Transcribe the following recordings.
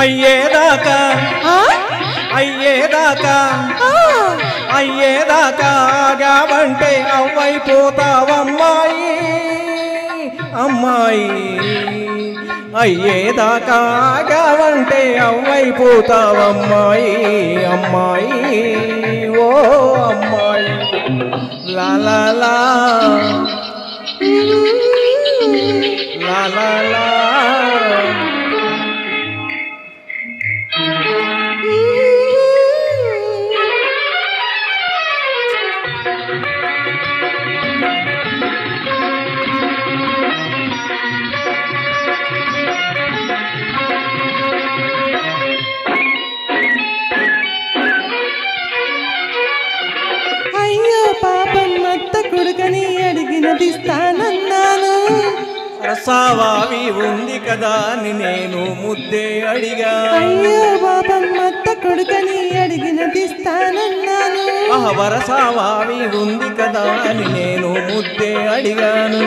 అయ్యేదాకా అయ్యేదాకా అయ్యేదాకా ఆగావంటే అవ్వైపోతావమ్మాయి అమ్మాయి అయ్యేదాకా ఆగావంటే అవ్వైపోతావమ్మాయి అమ్మాయి ఓ అమ్మాయి లా లా లా లా లా లా కొడుకని అడిగినదిస్తానన్నాను రసావావి ఉంది కదా అని నేను ముద్దే అడిగా అయ్యో బాబమ్మత్త కొడుకని అడిగినదిస్తానన్నాను వరసావావి ఉంది కదా అని నేను ముద్దే అడిగాను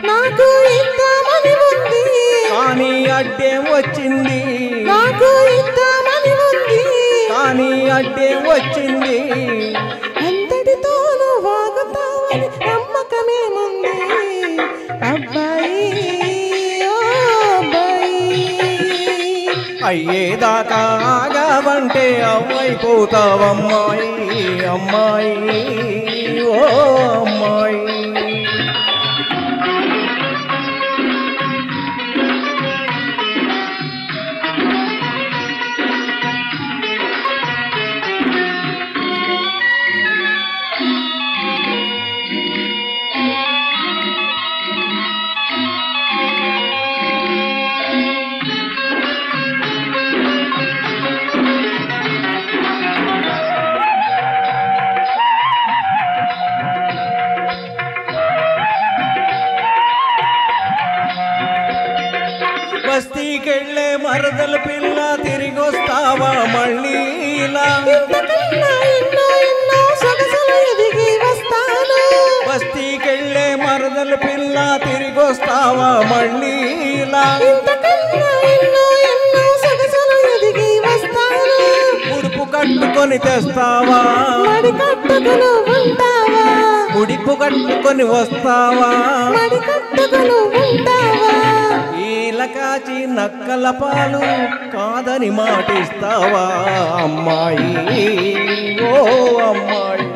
నాకు ఇద్దామని ఉంది కానీ అడ్డేం వచ్చింది నాకు ఇద్దామని ఉంది కానీ అడ్డేం వచ్చింది అంతటితోనూ వాగుతావని నమ్మకమేముంది అబ్బాయి ఓ అబ్బాయి అయ్యేదాకా ఆగావంటే అవ్వైపోతావమ్మాయి అమ్మాయి ఓ అమ్మాయి బస్తీకెళ్ళే మరదల పిల్ల తిరిగొస్తావా మళ్ళీ ఇలా బస్తీకెళ్ళే మరదల పిల్ల తిరిగొస్తావా మళ్ళీ ఇలా ఉడుపు కట్టుకొని తెస్తావా ఉడిపు కట్టుకొని వస్తావా కాచి నక్కల పాలు కాదని మాటిస్తావా అమ్మాయి ఓ అమ్మాయి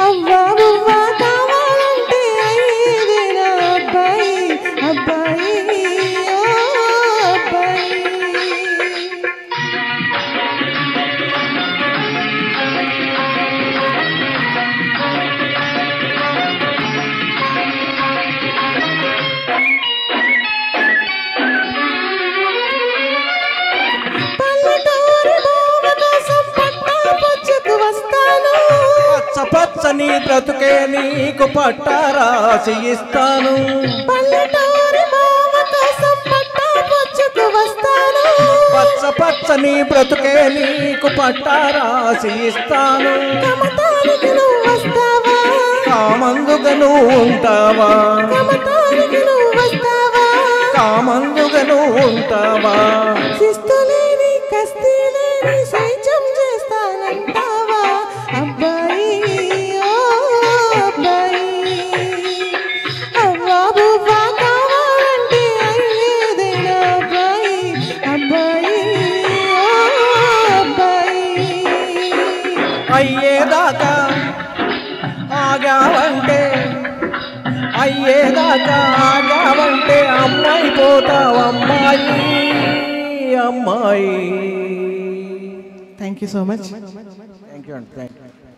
అవ్వా కావాలంటే అయ్యేదేనా అబ్బాయి అబ్బాయి ఓ అబ్బాయి పచ్చని బ్రతుకే నీకు పట్టారాసి ఇస్తాను పచ్చని బ్రతుకే నీకు పట్టారాసి ఇస్తాను కామందుగా నువ్వు ఉంటావా కామందుగా నువ్వు ఉంటావా శిస్తులేని కస్తీలేని స్వైచం చేస్తానంటావా అబ్బాయి ఓ అబ్బాయి అవ్వా బువ్వా కావాలంటే అయ్యేదేనా అబ్బాయి అబ్బాయి ఓ అబ్బాయి అయ్యేదాకా ఆగావంటే అయ్యేదాకా ఆగావంటే అమ్మాయి పోతావు అమ్మాయి అమ్మాయి thank you so much thank you అండి థ్యాంక్ యూ